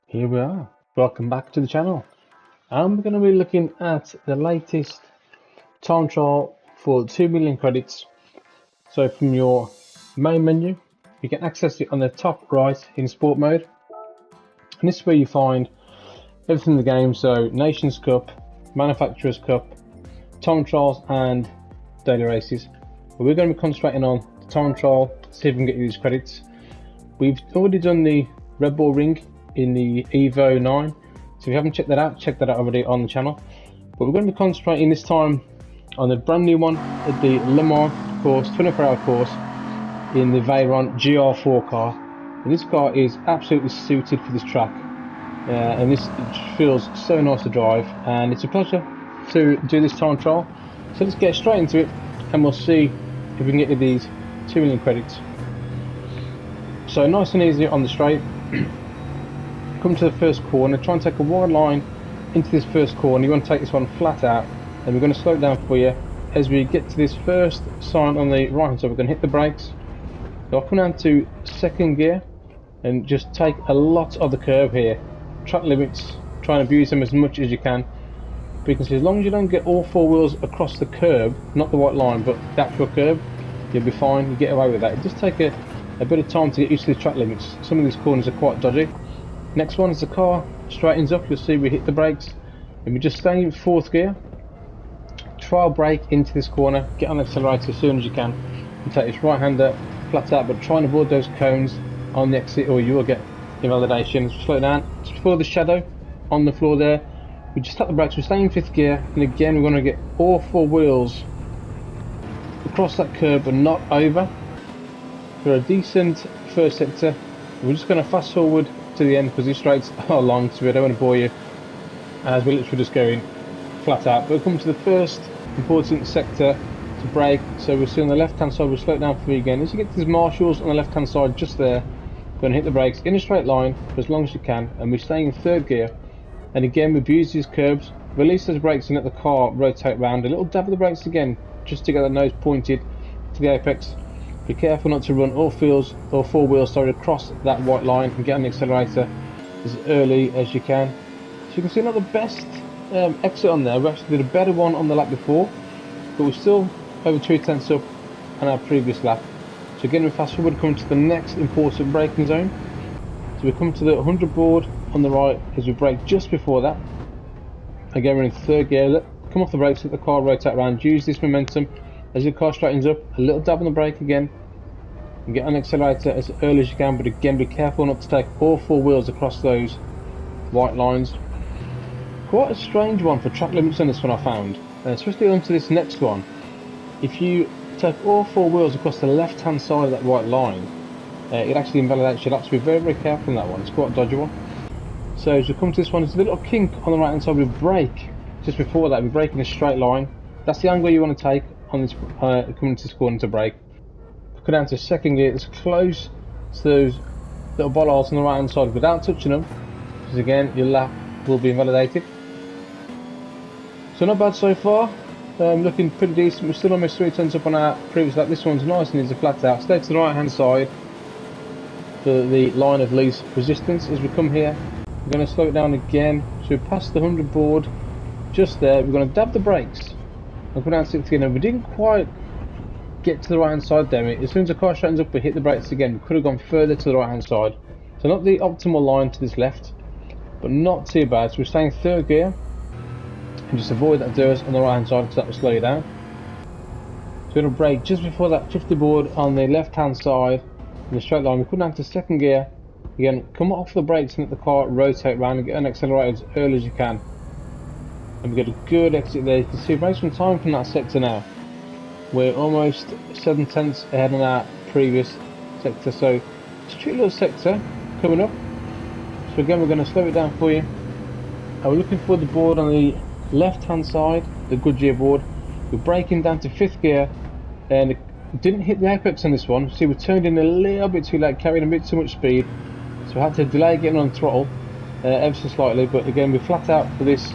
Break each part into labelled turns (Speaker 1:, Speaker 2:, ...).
Speaker 1: Here we are. Welcome back to the channel. And we're going to be looking at the latest time trial for 2 million credits. So from your main menu, you can access it on the top right in sport mode. And this is where you find everything in the game. So Nations Cup, Manufacturers Cup, time trials and daily races. But we're going to be concentrating on the time trial to see if we can get you these credits. We've already done the Red Bull Ring in the Evo 9, so if you haven't checked that out, check that out already on the channel. But we're going to be concentrating this time on the brand new one at the Le Mans course, 24-hour course in the Veyron GR4 car. And this car is absolutely suited for this track, and this feels so nice to drive, and it's a pleasure to do this time trial. So let's get straight into it and we'll see if we can get you these 2 million credits. So nice and easy on the straight. Come to the first corner, try and take a wide line into this first corner. You want to take this one flat out, and we're going to slow it down for you as we get to this first sign on the right hand side. We're going to hit the brakes. So I'll come down to second gear and just take a lot of the curve here. Track limits, try and abuse them as much as you can. But you can see as long as you don't get all four wheels across the curb, not the white line but the actual curb, you'll be fine. You get away with that. It just take a bit of time to get used to the track limits. Some of these corners are quite dodgy. Next one, as the car straightens up, you'll see we hit the brakes and we just stay in fourth gear. Trial brake into this corner, get on the accelerator as soon as you can, and take this right hander flat out, but try and avoid those cones on the exit or you will get invalidation. Just slow it down. Just before the shadow on the floor there, we just tap the brakes, we stay in fifth gear, and again we're going to get all four wheels across that curb and not over. For a decent first sector, we're just going to fast forward to the end because these straights are long, so I don't want to bore you as we're literally just going flat out. But we'll come to the first important sector to brake. So we'll see on the left hand side, we'll slow it down for you again. As you get to these marshals on the left hand side, just there, we're going to hit the brakes in a straight line for as long as you can, and we're staying in third gear. And again, we abuse these curbs, release those brakes and let the car rotate round. A little dab of the brakes again, just to get the nose pointed to the apex. Be careful not to run all four wheels across that white line, and get on the accelerator as early as you can. So you can see not the best exit on there. We actually did a better one on the lap before, but we're still over 2/10 up on our previous lap. So again, we fast forward, come to the next important braking zone. So we come to the 100 board on the right as we brake just before that. Again, we're in third gear. Come off the brakes, let the car rotate around, use this momentum as your car straightens up, a little dab on the brake again, and get on the accelerator as early as you can, but again be careful not to take all four wheels across those white lines. Quite a strange one for track limits on this one I found, especially onto this next one. If you take all four wheels across the left hand side of that white line, it actually invalidates. You'll have to be very, very careful on that one. It's quite a dodgy one. So as you come to this one, there's a little kink on the right hand side. We brake just before that, we brake in a straight line. That's the angle you want to take on this coming to this corner to brake. Go down to second gear, it's close to those little bollards on the right hand side without touching them, because again your lap will be invalidated. So not bad so far, looking pretty decent. We're still almost 3/10 up on our previous lap. This one's nice and easy flat out. Stay to the right hand side for the line of least resistance. As we come here, we're going to slow it down again, so we pass the 100 board just there. We're going to dab the brakes and go down 60 again. We didn't quite get to the right hand side there. As soon as the car straightens up, we hit the brakes again. We could have gone further to the right hand side, so not the optimal line to this left, but not too bad. So we're staying third gear and just avoid that doors on the right hand side because that will slow you down. So we're going to brake just before that 50 board on the left hand side in the straight line. We come down to second gear again, come off the brakes and let the car rotate around and get an accelerator as early as you can, and we get a good exit there. You can see we've made some time from that sector now. We're almost 7/10 ahead on our previous sector, so it's a tricky little sector coming up. So again, we're going to slow it down for you, and we're looking for the board on the left hand side, the Goodyear board. We're braking down to fifth gear and it didn't hit the apex on this one. See, we turned in a little bit too late, carrying a bit too much speed, so we had to delay getting on throttle ever so slightly. But again, we flat out for this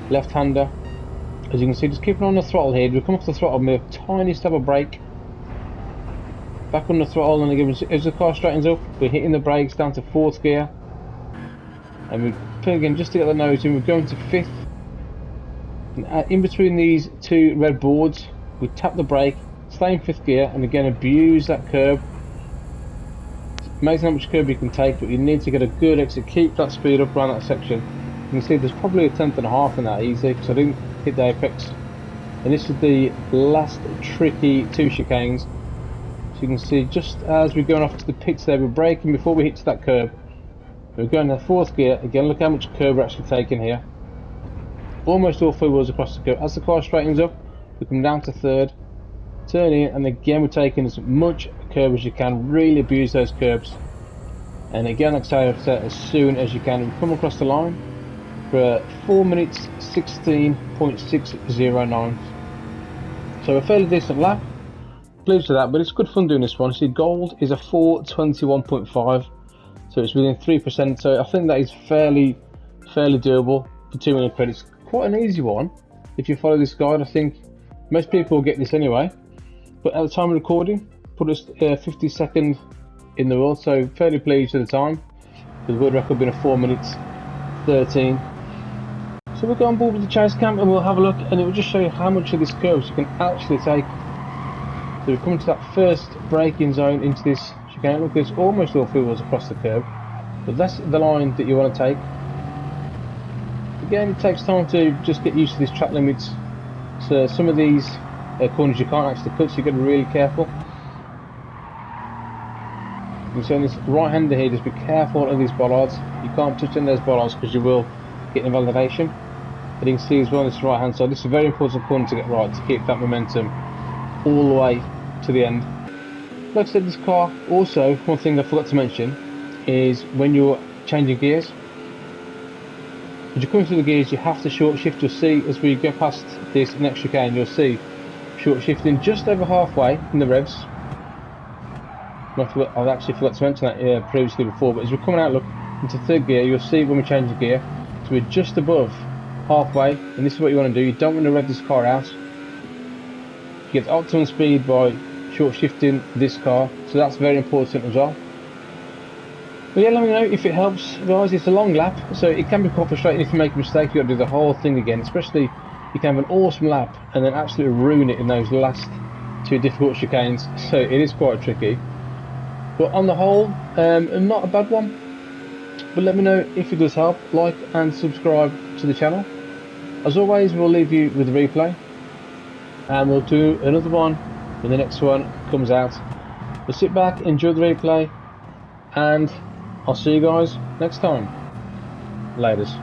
Speaker 1: left hander. As you can see, just keeping on the throttle here. We come off the throttle with a tiny stab of brake, back on the throttle, and again as the car straightens up, we're hitting the brakes down to fourth gear. And we again, just to get the nose in, we're going to 5th. And in between these two red boards, we tap the brake, stay in 5th gear, and again abuse that curb. Amazing how much curb you can take, but you need to get a good exit, keep that speed up around that section. You can see there's probably a 1/10.5 in that easy, because I didn't hit the apex. And this is the last tricky 2 chicanes. So you can see just as we're going off to the pits there, we're braking before we hit to that curb. We're going to 4th gear, again look how much curb we're actually taking here. Almost all 4 wheels across the curb. As the car straightens up, we come down to 3rd, turn in, and again we're taking as much curb as you can, really abuse those curbs. And again, like I say, as soon as you can, we come across the line for 4 minutes 16.609. So a fairly decent lap. Pleased with that, but it's good fun doing this one. See, gold is a 421.5, so it's within 3%. So I think that is fairly doable for 2 million credits. Quite an easy one if you follow this guide. I think most people will get this anyway. But at the time of recording, put us 52nd in the world, so fairly pleased with the time. The world record being a 4 minutes 13. So we'll go on board with the chase cam and we'll have a look, and it will just show you how much of this curve you can actually take. So we're coming to that first braking zone into this chicane. Look, there's almost all 4 wheels across the curb, but that's the line that you want to take. Again, it takes time to just get used to these track limits. So some of these corners you can't actually cut, so you've got to be really careful. You can see on this right hander here, just be careful of these bollards. You can't touch on those bollards because you will get invalidation. And you can see as well on this right hand side, this is a very important corner to get right, to keep that momentum all the way to the end. Like I said, this car also, one thing I forgot to mention is when you're changing gears, as you're coming through the gears, you have to short shift. You'll see as we go past this next chicane, you'll see short shifting just over halfway in the revs. I've actually forgot to mention that previously before, but as we're coming out, look, into 3rd gear, you'll see when we change the gear, so we're just above halfway, and this is what you want to do. You don't want to rev this car out. You get optimum speed by short shifting this car, so that's very important as well. But yeah, let me know if it helps, guys. It's a long lap, so it can be quite frustrating if you make a mistake. You've got to do the whole thing again, especially you can have an awesome lap and then absolutely ruin it in those last 2 difficult chicanes, so it is quite tricky. But on the whole, not a bad one. But let me know if it does help. Like and subscribe to the channel. As always, we'll leave you with the replay, and we'll do another one when the next one comes out. But sit back, enjoy the replay, and I'll see you guys next time. Laters.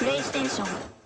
Speaker 2: プレイステーション